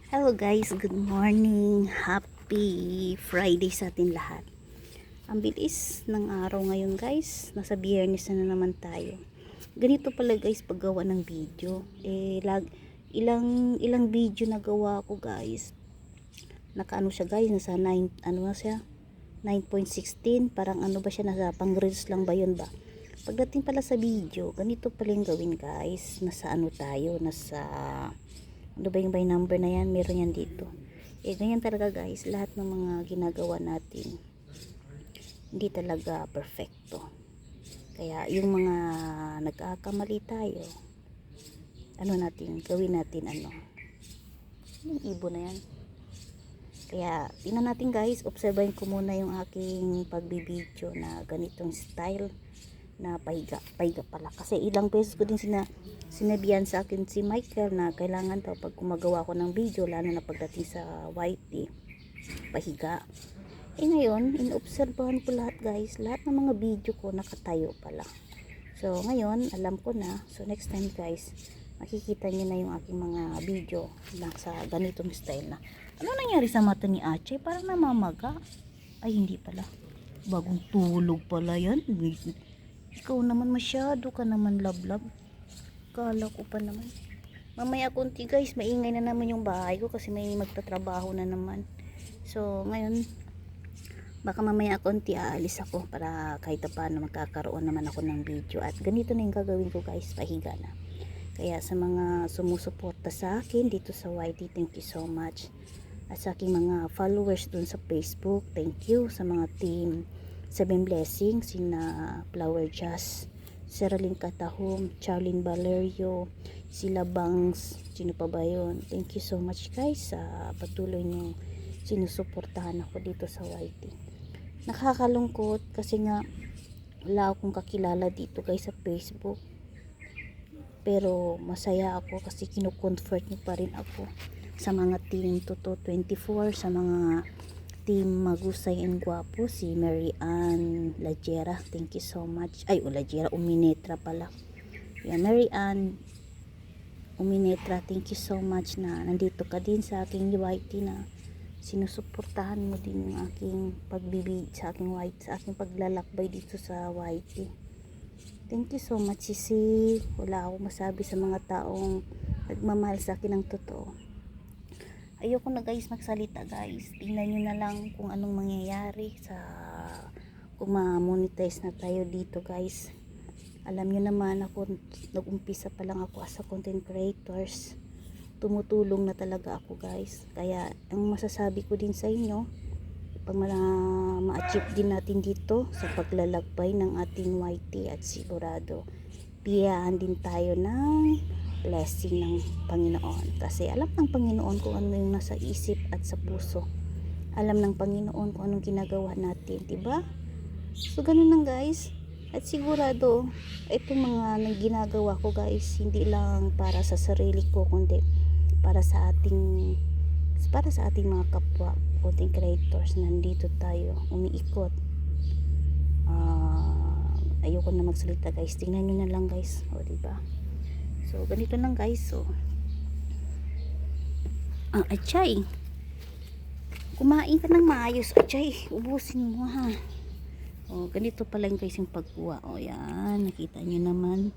Hello guys, good morning. Happy Friday sa atin lahat. Ang bilis ng araw ngayon guys. Nasa Biyernes na naman tayo. Ganito pala guys paggawa ng video. Ilang video na gawa ko guys. Nakaano siya guys, nasa 9, ano na siya? 9.16, parang ano ba siya, nasa pang reels lang ba yun ba? Pagdating pala sa video, ganito pala yung gawin guys. Nasa ano tayo, nasa ano ba yung by number na yan, meron yan dito. Ganyan talaga guys, lahat ng mga ginagawa natin hindi talaga perfecto. Kaya yung mga nagkakamali tayo, ano natin, gawin natin yung ibon na yan. Kaya tingnan natin guys, obserbahin ko muna yung aking pagbibideo na ganitong style na pahiga pala. Kasi ilang beses ko din sinabihan sa akin si Michael na kailangan daw pag gumagawa ko ng video, lalo na pagdating sa YT, pahiga. Ngayon, inobserbahan ko lahat guys, lahat ng mga video ko nakatayo pala. So ngayon, alam ko na. So next time guys, makikita niyo na yung aking mga video lang sa ganitong style na. Ano nangyari sa mata ni Achay? Parang namamaga. Ay hindi pala, bagong tulog pala yan. Ikaw naman, masyado ka naman lablab. Kala ko pa naman. Mamaya konti guys, maingay na naman yung bahay ko kasi may magtatrabaho na naman. So ngayon, baka mamaya konti aalis ako para kahit paano magkakaroon naman ako ng video. At ganito na yung gagawin ko guys, pahiga na. Kaya sa mga sumusuporta sa akin dito sa YT, thank you so much. At sa aking mga followers dun sa Facebook, thank you. Sa mga team 7 Blessings, sina Flower Jazz, Seraling Katahom, Charlene Valerio, sila Bangs, sino pa ba yun? Thank you so much guys sa patuloy nyo sinusuportahan ako dito sa YT. Nakakalungkot kasi nga wala akong kakilala dito guys sa Facebook, pero masaya ako kasi kino-comfort nyo pa rin ako. Sa mga team Toto 24, sa mga team Magusay and Guapo, si Mary Ann Lajera, thank you so much. Lajera, Uminetra pala. Mary Ann Uminetra, thank you so much na nandito ka din sa aking YT, na sinusuportahan mo din yung aking pagbibig sa aking YT, sa aking paglalakbay dito sa YT. Thank you so much sisi. Wala akong masabi sa mga taong nagmamahal sa akin ng totoo. Ayoko na guys magsalita guys. Tingnan nyo na lang kung anong mangyayari kung ma-monetize na tayo dito guys. Alam nyo naman ako, nag-umpisa pa lang ako as a content creators. Tumutulong na talaga ako guys. Kaya ang masasabi ko din sa inyo, pag ma-achieve din natin dito sa paglalakbay ng ating YT, at sigurado piyahan din tayo ng blessing ng Panginoon, kasi alam ng Panginoon kung ano yung nasa isip at sa puso. Alam ng Panginoon kung anong ginagawa natin, diba? So ganun lang guys. At sigurado itong mga ginagawa ko guys, hindi lang para sa sarili ko, kundi para sa ating mga kapwa content creators. Nandito tayo umiikot. Ayoko na magsalita guys, tingnan nyo na lang guys, diba? So ganito lang guys. So Achay, kumain ka ng maayos Achay, ubusin mo ha. Ganito pala yung guys yung pagkuha. Yan, nakita nyo naman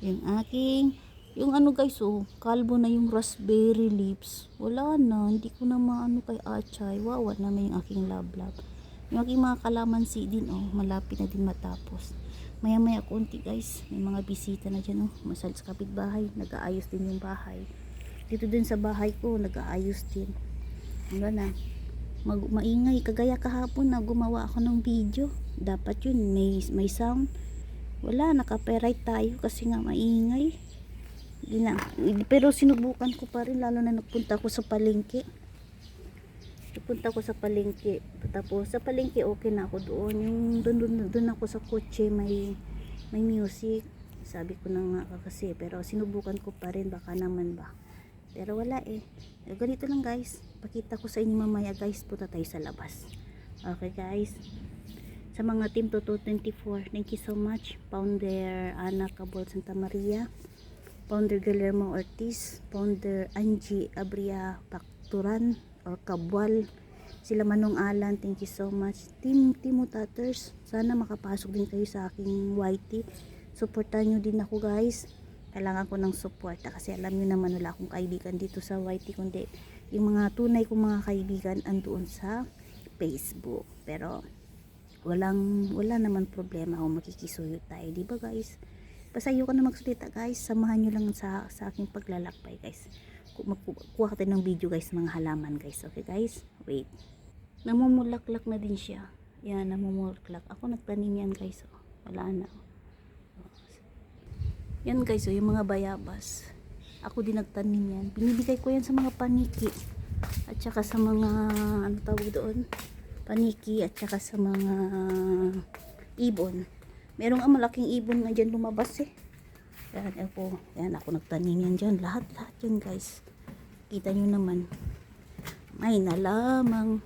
yung aking, yung ano guys, kalbo na yung raspberry leaves. Wala na, hindi ko na maano kay Achay. Wawa naman yung aking lablab. Yung aking mga kalamansi din, malapit na din matapos. Maya maya konti guys, may mga bisita na dyan, masal sa kapitbahay, nag-aayos din yung bahay. Dito din sa bahay ko, nag-aayos din. Wala na, maingay, kagaya kahapon na gumawa ako ng video. Dapat yun, may sound. Wala, naka-copyright tayo kasi nga maingay. Pero sinubukan ko pa rin, lalo na nagpunta ko sa palengke. Tapos sa palengke okay na ako doon. Yung doon ako sa kotse, may music. Sabi ko na nga kasi, pero sinubukan ko pa rin, baka naman ba. Pero wala ganito lang guys. Pakita ko sa inyo mamaya guys, punta tayo sa labas. Okay guys. Sa mga team Toto 24, thank you so much. Founder Ana Cabol Santa Maria, Founder Guillermo Ortiz, Founder Angie Abria Turan or Kabwal. Sila Manong Alan, thank you so much. Team Timo Tatters, sana makapasok din kayo sa aking YT. Supportan nyo din ako guys. Kailangan ko ng suporta kasi alam nyo naman wala akong kaibigan dito sa YT, kundi yung mga tunay kong mga kaibigan andoon sa Facebook. Pero wala naman problema kung makikisuyo tayo, di ba guys? Basta ayoko na magsalita guys, samahan nyo lang sa aking paglalakbay guys. Magkuha ka tayo ng video guys, mga halaman guys. Okay guys, wait, namumulaklak na din siya. Yan, namumulaklak. Ako nagtanim yan guys, oh. Wala na. Yan guys, oh, yung mga bayabas. Ako din nagtanim yan. Binibigay ko yan sa mga paniki. At saka sa mga, ano tawag doon? Paniki at saka sa mga ibon. Merong malaking ibon na dyan lumabas eh. Yan ako nagtanim yan dyan. Lahat yan guys. Kita nyo naman. May nalamang.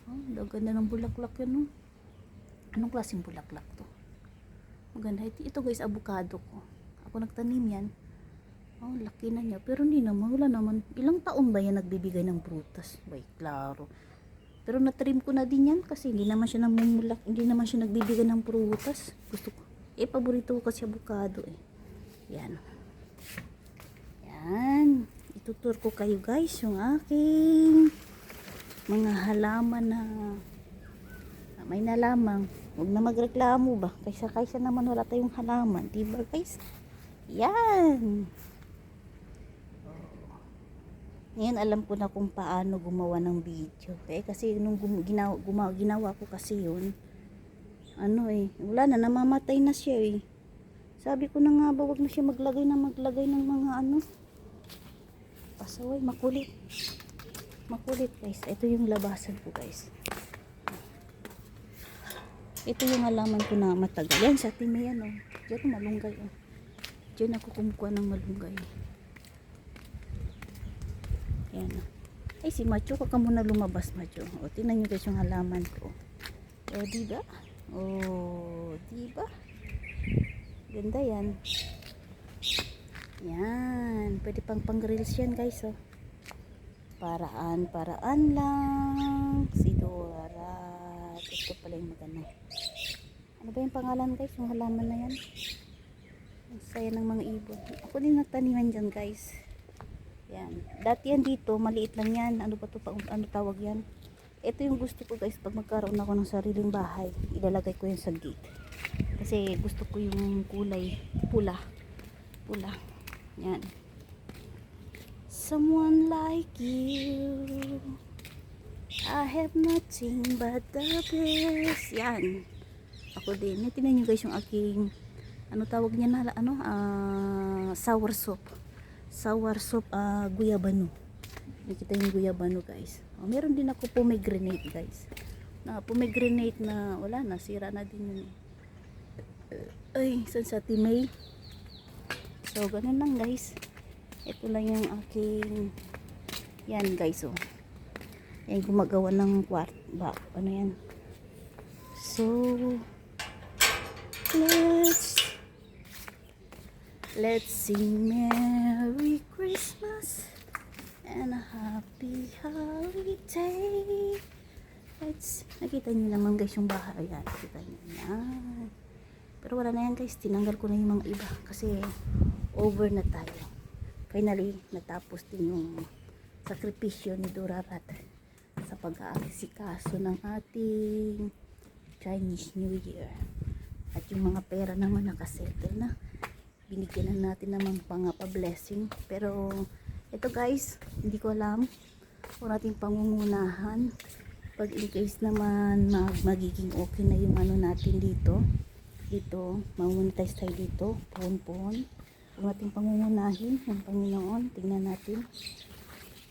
Oh, ganda ng bulaklak yan. Oh. Anong klaseng bulaklak to? Maganda. Ito guys, avocado ko. Ako nagtanim yan. Oh, laki na niya. Pero hindi naman, wala naman. Ilang taon ba yan nagbibigay ng prutas? Bay, klaro. Pero na-trim ko na din yan kasi hindi naman siya namumulak, hindi naman siya nagbibigay ng prutas. Gusto ko. Paborito ko kasi avocado eh. Yan. Yan. Itutur ko kayo guys yung aking mga halaman na may nalamang. Huwag na magreklamo ba? Kaysa naman wala tayong halaman. Diba guys? Yan. Ngayon alam ko na kung paano gumawa ng video. Kasi nung ginawa ko kasi yun, wala na, namamatay na siya eh. Sabi ko na nga ba, wag na siya maglagay ng mga pasaway, makulit. Makulit guys. Ito yung labasan ko guys. Ito yung halaman ko na matagal. Yan sa atin yan oh. Diyan malunggay oh. Diyan ako kumukuha ng malunggay. Yan. Ay, si Macho, ka muna lumabas, Macho. O, tingnan nyo guys yung halaman ko. O, diba? O, diba? Ganda yan. Yan. Pwede pang-reels yan, guys, o. Paraan lang. Si Dora. Ito pala yung maganda. Ano ba yung pangalan, guys? Yung halaman na yan. Ang saya ng mga ibon. Ako din nagtaniman dyan, guys. Yan. Dati yan dito, maliit lang yan. Ano ba to? Ano tawag yan? Ito yung gusto ko guys, pag magkaroon ako ng sariling bahay, ilalagay ko yan sa gate. Kasi gusto ko yung kulay pula. Pula. Yan. Someone like you, I have nothing but the best. Yan. Ako din. Tingnan nyo guys yung aking, ano tawag niya na, sour soup. Sour soup, guyabano. Nakita yung guyabano guys. Meron din ako pomegranate guys. Pomegranate na wala na, sira na din yun. Ay, saan sa Timay? So, ganun lang guys. Ito lang yung aking, yan guys oh. Yan, gumagawa ng ano yan. So, let's sing Merry Christmas and a Happy Holiday. Nakita nyo naman guys yung bahay. Ayan, nakita nyo yan. Pero wala na yan guys. Tinanggal ko na yung mga iba kasi over na tayo. Finally, natapos din yung sakripisyo ni Dorarat sa pag-aasikaso ng ating Chinese New Year. At yung mga pera naman nakasettle na. Binigyan na natin naman pa-blessing. Pero ito guys, hindi ko alam kung natin pangungunahan pag in case naman magiging okay na yung ano natin dito, mamonetize tayo dito, puhon-puhon. Kung natin pangungunahin ng Panginoon, tingnan natin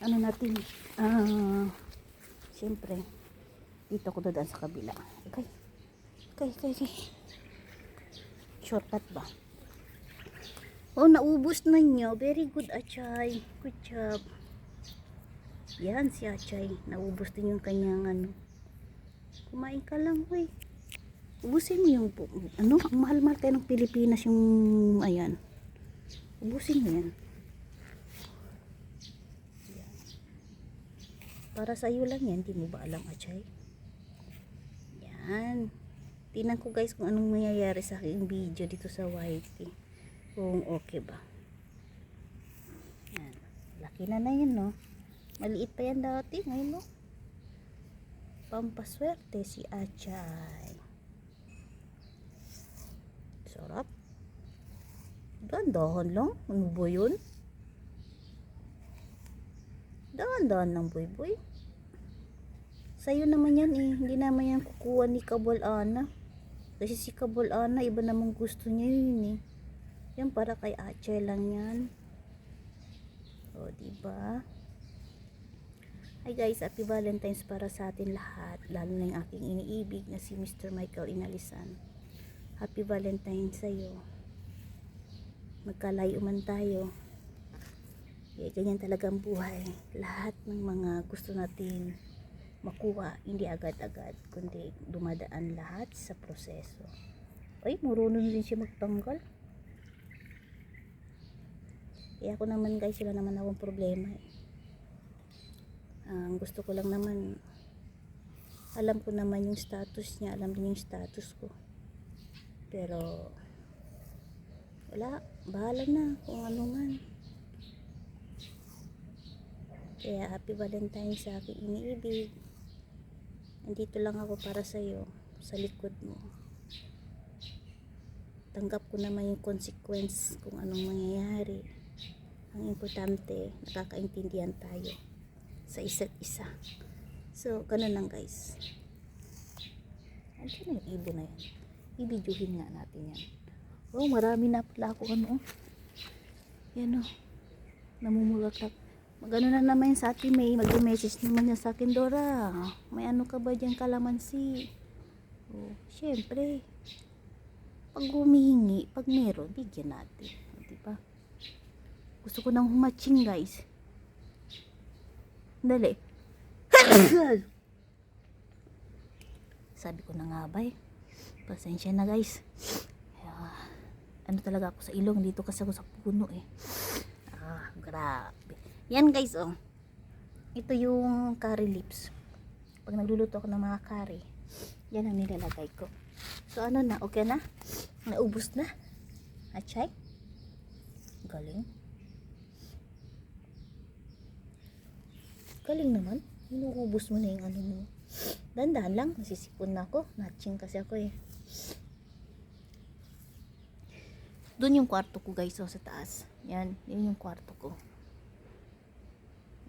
ano natin, siyempre dito ako dadaan sa kabila. Okay. Shortcut ba? Oh, naubos na niyo. Very good, Achay. Good job. Yan si Achay. Naubos din yung kanyang ano. Kumain ka lang, wey. Ubusin mo yung ano, ang mahal-mahal tayo ng Pilipinas yung ayan. Ubusin mo yan. Para sa iyo lang yan, di mo ba alam, Achay? Yan. Tingnan ko guys kung anong mangyayari sa aking video dito sa YT. Kung okay ba. Yan. Laki na yan, no? Maliit pa yan dati. Ngayon, no? Pampaswerte si Achay. Sarap. Dahan-dahan lang. Ano ba yun? Dahan-dahan lang, boy. Sa'yo naman yan eh. Hindi naman yan kukuha ni Kabal Ana. Kasi si Kabal Ana, iba namang gusto niya yun eh. Yan para kay Achay lang yan. O, diba? Hi guys, happy Valentine's para sa atin lahat. Lalo na yung aking iniibig na si Mr. Michael Inalisan. Happy Valentine's sa'yo. Magkalayo man tayo. Ganyan talaga ang buhay. Lahat ng mga gusto natin makuha, hindi agad-agad, kundi dumadaan lahat sa proseso. Ay, marunong din siya magtanggal. Ako naman guys, wala naman akong problema eh. Ang gusto ko lang naman, alam ko naman yung status niya, alam din yung status ko. Pero wala, bahala na kung ano man. Kaya happy Valentine's sa aking iniibig. Nandito lang ako para sa iyo, sa likod mo. Tanggap ko naman yung consequence kung anong mangyayari. Ang importante, nakakaintindihan tayo sa isa't isa. So, ganun lang guys. Andiyan na yung ibon na yan. I-videohin nga natin yan. Oh, marami na pala ako ano. Yan o. Namumulaklak. Magano na naman sa atin, may mag-message naman niya sa akin, Dora. May ano ka ba dyan kalamansi? Oh, syempre. Pag humihingi, pag meron, bigyan natin. Diba? Gusto ko nang humatching guys. Dali. Sabi ko na nga ba eh. Pasensya na guys. Ano talaga ako sa ilong, dito kasi ako sa puno eh. Grabe. Yan guys oh. Ito yung curry leaves. Pag nagluluto ako ng mga curry, yan ang nilalagay ko. So ano na, okay na? Naubos na? Achay? Galing. Galing naman. Inuubos mo na yung ano mo. Dandahan lang, nasisipon na ako. Natching kasi ako eh. Doon yung kwarto ko guys, oh, sa taas. Yan, yun yung kwarto ko.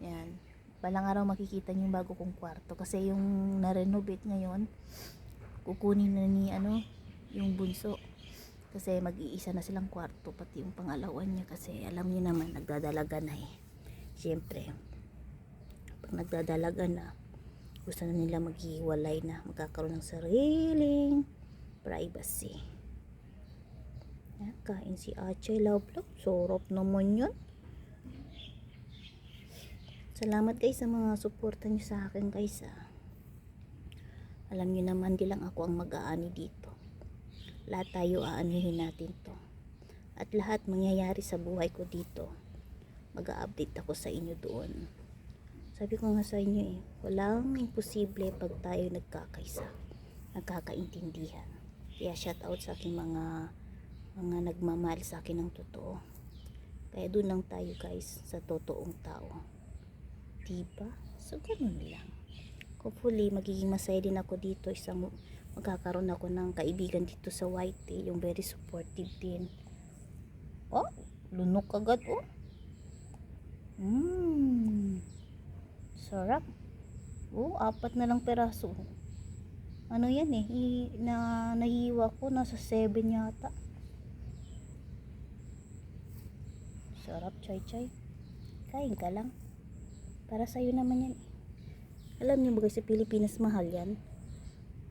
Yan. Balang araw makikita niyo yung bago kong kwarto. Kasi yung na-renovate ngayon, kukunin na ni ano, yung bunso. Kasi mag-iisa na silang kwarto, pati yung pangalawan niya. Kasi alam niyo naman, nagdadalaga na eh. Siyempre, pag nagdadalaga na, gusto na nila maghiwalay na. Magkakaroon ng sariling privacy. Yan, kain si Achay Love. Sarap naman yun. Salamat guys sa mga suporta nyo sa akin guys. Alam nyo naman, di lang ako ang mag-aani dito. Lahat tayo aanihin natin to. At lahat mangyayari sa buhay ko dito, mag-a-update ako sa inyo doon. Sabi ko nga sa inyo eh, walang imposible pag tayo nagkakaisa, nagkakaintindihan. Kaya shout out sa aking mga nagmamahal sa akin ng totoo. Kaya doon lang tayo guys, sa totoong tao. Diba? So ganun lang. Hopefully magiging masaya din ako dito. Magkakaroon ako ng kaibigan dito sa YT, yung very supportive din. Oh, lunok agad oh. Sarap. Oh, 4 na lang peraso. Ano yan eh, nahiwa ko, nasa 7 yata. Sarap, chay. Kain ka lang. Para sa'yo naman yan eh. Alam niyo ba sa Pilipinas mahal yan?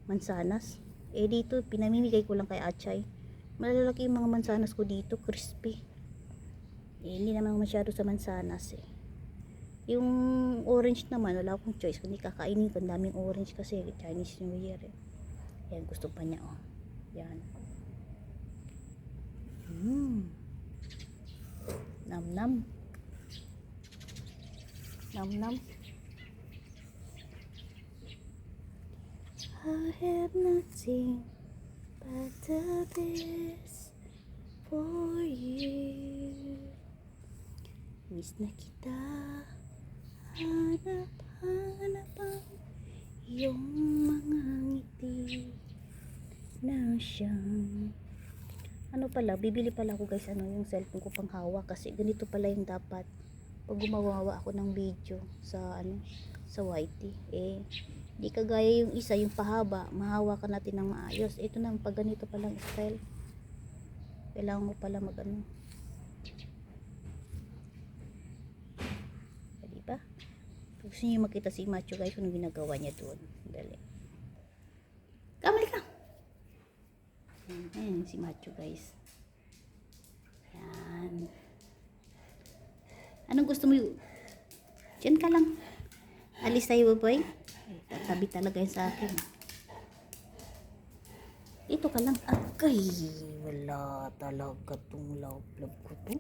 Mansanas. Eh dito, pinamimigay ko lang kay Achay. Malalaki yung mga mansanas ko dito, crispy. Eh, hindi naman masyado sa mansanas eh. Yung orange naman, wala akong choice. Kundi kakainin ko, daming orange kasi Chinese New Year eh. Yan, gusto pa niya oh. Yan. Nam nam. I have nothing but the best for you. Miss na kita, hanap-hanap ang iyong mga ngiti na siyang ano pala, bibili pala ako guys yung cellphone ko pang hawak kasi ganito pala yung dapat pag gumawa ako ng video sa sa YT di kagaya yung isa yung pahaba, mahawakan natin ng maayos. Ito na pag ganito palang style kailangan mo pala diba? Gusto niyo makita si Macho guys kung ginagawa niya doon, dali kamali ka. Ayan si Macho guys. Yan. Anong gusto mo? Diyan ka lang. Alis tayo boy. Tatabi talaga yun sa akin. Dito ka lang. Agay. Wala talaga tong love ko to.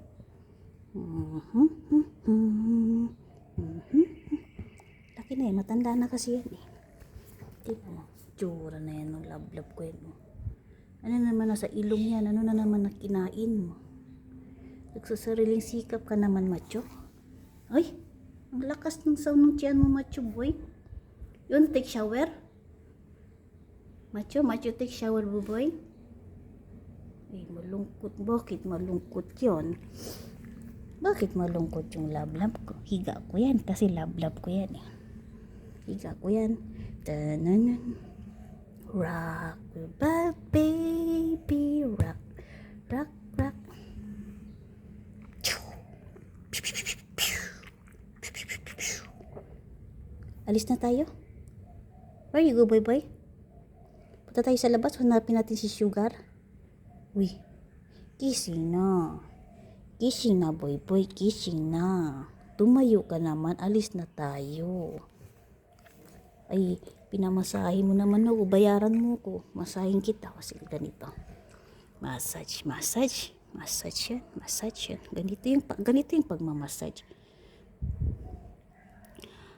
Laki na eh. Matanda na kasi yan eh. Diba mo? Tsura na yan ng love ko yan. Ano naman nasa ilong yan? Ano na naman nakinain mo? Nagsasariling sikap ka naman, Macho. Ay, ang lakas ng sound ng tiyan mo, Macho boy. Yun, take shower? Macho, take shower, boy. Ay, malungkot. Bakit malungkot yun? Bakit malungkot yung love ko? Higa ko yan, kasi love ko yan eh. Higa ko yan. Tananan. Rock, back, baby, rock, rock, rock. Alis na tayo? Where you go, boy? Punta tayo sa labas, hanapin natin si Sugar. Uy, kissing na. Kissing na, boy, kissing na. Tumayo ka naman, alis na tayo. Ay, pinamasahe mo naman ako, bayaran mo ko. Masahin kita kasi ganito. Massage yan. Ganito yung pagmamassage.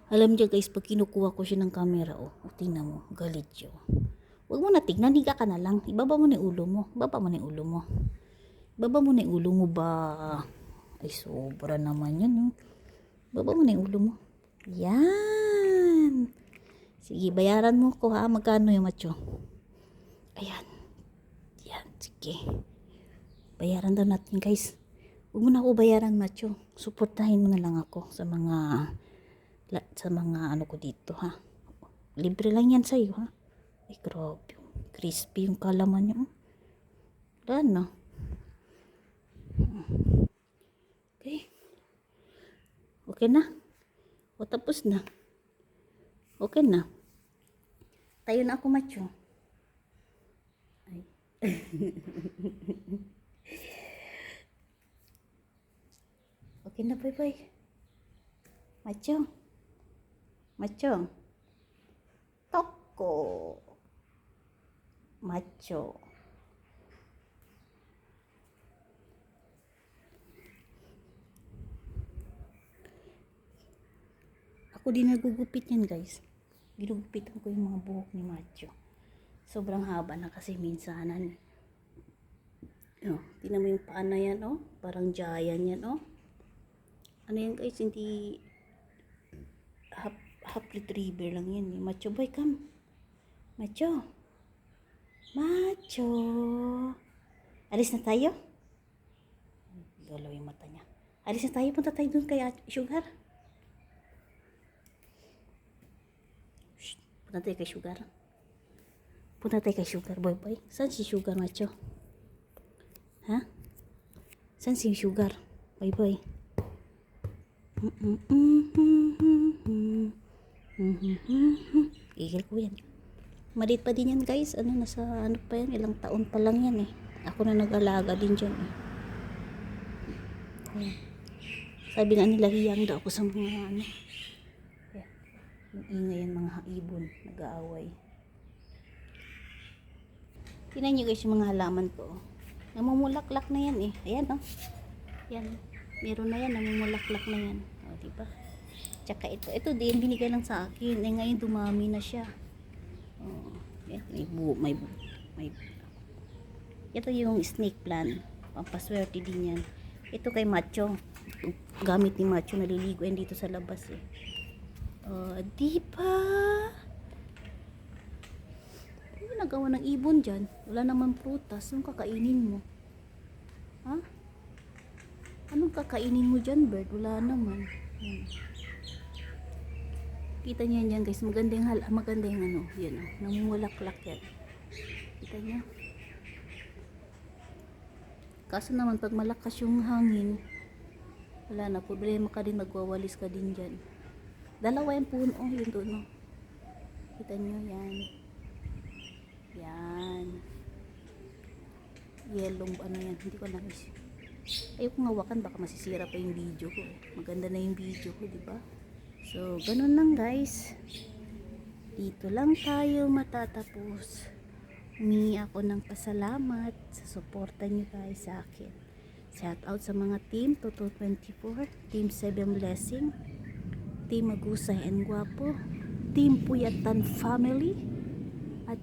Alam niyo guys, pag kinukuha ko siya ng camera, tingnan mo, galit siya. Huwag mo na tignan, higa ka na lang. Ibaba mo na yung ulo mo. Ibaba mo na yung ulo mo ba? Ay, sobra naman yan. Ibaba mo na yung ulo mo. Yan. Sige, bayaran mo ko ha. Magkano yung Macho? Ayan. Yan, sige. Bayaran daw natin guys. Huwag mo na ako bayaran, Macho. Suportahin mo na lang ako sa mga ano ko dito ha. Libre lang yan sa'yo ha. Ay, grabe. Crispy yung kalaman niya. Wala na. Okay. Okay na. O tapos na. Okay na. Tayo na ako, Macho. Ay. Okay na, boy. Macho. Toko. Macho. Ako din nagugupit yan guys. Ginugupitan ko yung mga buhok ni Macho. Sobrang haba na kasi minsanan. Tingnan mo yung paa na yan parang giant yan Ano yan guys, hindi half retriever lang yan eh. Macho boy, come. Macho. Alis na tayo? Galaw yung mata niya. Alis na tayo, punta tayo dun kay Sugar. Punta tayo kay Sugar. Boy. Saan si Sugar, Macho? Ha? Saan si Sugar? Boy. Igil ko yan. Maliit pa din yan guys. Nasa pa yan. Ilang taon pa lang yan eh. Ako na nag-alaga din dyan eh. Ayan. Sabi nga nila hiyang daw ako sa mga Ayan. Yung ingay yan mga ibon. Nag-aaway. Tingnan nyo guys yung mga halaman ko. Namumulaklak na yan eh. Ayan Yan. Meron na yan. Namumulaklak na yan. Diba? Tsaka ito din binigay lang sa akin. Ngayon dumami na siya. Yan, may ito yung snake plant. Pampaswerte din yan. Ito kay Macho. Gamit ni Macho, naliligo yan dito sa labas eh. Di ba? Ano nagawa ng ibon dyan? Wala naman prutas. Anong kakainin mo? Ha? Anong kakainin mo dyan, bird? Wala naman. Yan. Kita niyo yan guys. Magandang ano. Yan oh. Namumulaklak yan. Kita niyo? Kaso naman pag malakas yung hangin, wala na, problema ka din, magwawalis ka din dyan. Dalawa yung puno, yun doon, no? Kita nyo, yan. Yan. Yellow, ano yan, hindi ko alam. Ayoko nga hawakan, baka masisira pa yung video ko. Maganda na yung video ko, di ba? So, ganun lang guys. Dito lang tayo matatapos. Humingi ako ng pasalamat sa suporta nyo guys sa akin. Shout out sa mga team Toto 24, Team 7 Blessing, Team Magusay and Guapo, Team Puyatan Family, at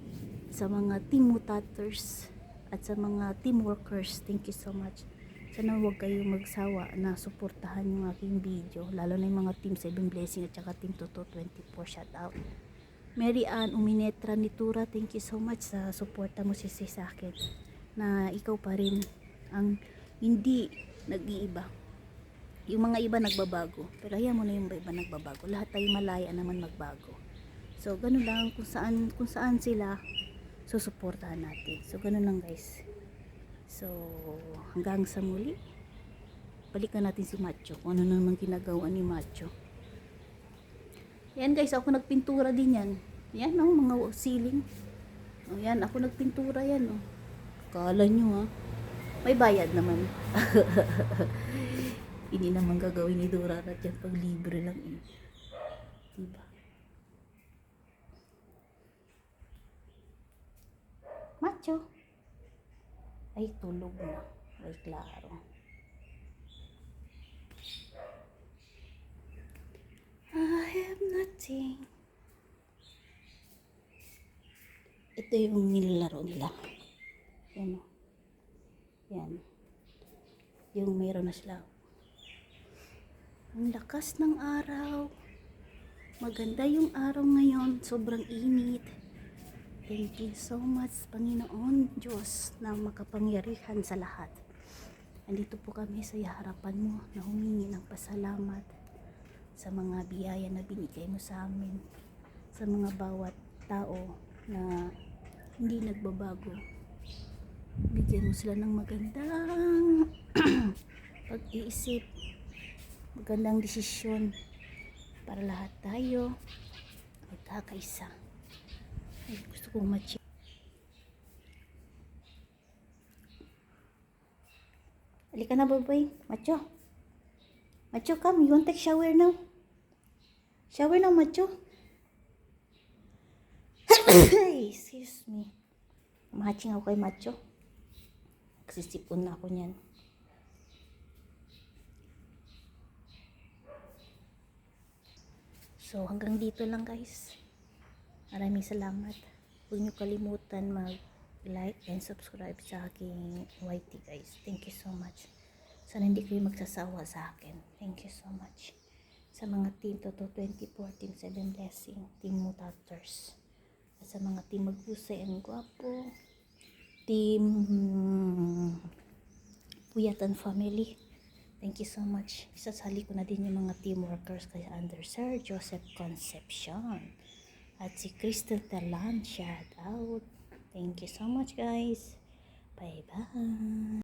sa mga Team Mutaters, at sa mga team workers. Thank you so much. Sana huwag kayong magsawa na suportahan yung aking video, lalo na yung mga Team 7 Blessing at saka Team Toto 24. Shout out. Mary Ann Uminetra Nitura, thank you so much sa suporta mo sa akin, na ikaw pa rin ang hindi nag-iiba. Yung mga iba nagbabago, pero hayaan mo na yung iba nagbabago. Lahat tayo malaya naman magbago. So ganun lang, kung saan sila susuportahan natin. So ganun lang guys. So hanggang sa muli, balikan natin si Macho, kung ano naman ginagawa ni Macho. Yan guys, ako nagpintura din yan. Yan oh, mga ceiling. Oh, yan, ako nagpintura yan oh. Kala nyo ha, may bayad naman. Hindi naman gagawin ni Dora at yan pag libre lang eh. Diba? Macho. Ay, tulog na. Ay, klaro. I have nothing. Ito yung nilalaro nila. Yan o. Yan. Yung mayroon na sila. Ang lakas ng araw. Maganda yung araw ngayon. Sobrang init. Thank you so much, Panginoon Diyos na makapangyarihan sa lahat. Andito po kami sa harapan mo na humingi ng pasalamat sa mga biyaya na binigay mo sa amin, sa mga bawat tao na hindi nagbabago. Bigyan mo sila ng magandang pag-iisip, magandang desisyon para lahat tayo magkakaisa. Ay, gusto kong match. Halika na, baboy. Macho. Macho, come. You want to take shower now? Shower now, Macho. Excuse me. Matching ako kay Macho. Nagsisipon na ako niyan. So, hanggang dito lang guys. Maraming salamat. Huwag niyo kalimutan mag-like and subscribe sa aking YT guys. Thank you so much. Sana hindi kayo magsasawa sa akin. Thank you so much. Sa mga team Toto 24, Team 7 Blessing, Team Mutaters, at sa mga Team Magusay and Guapo, Team Puyatan Family. Thank you so much. Isasali ko na din yung mga team workers kaya under Sir Joseph Concepcion at si Crystal Talan. Shout out. Thank you so much guys. Bye bye.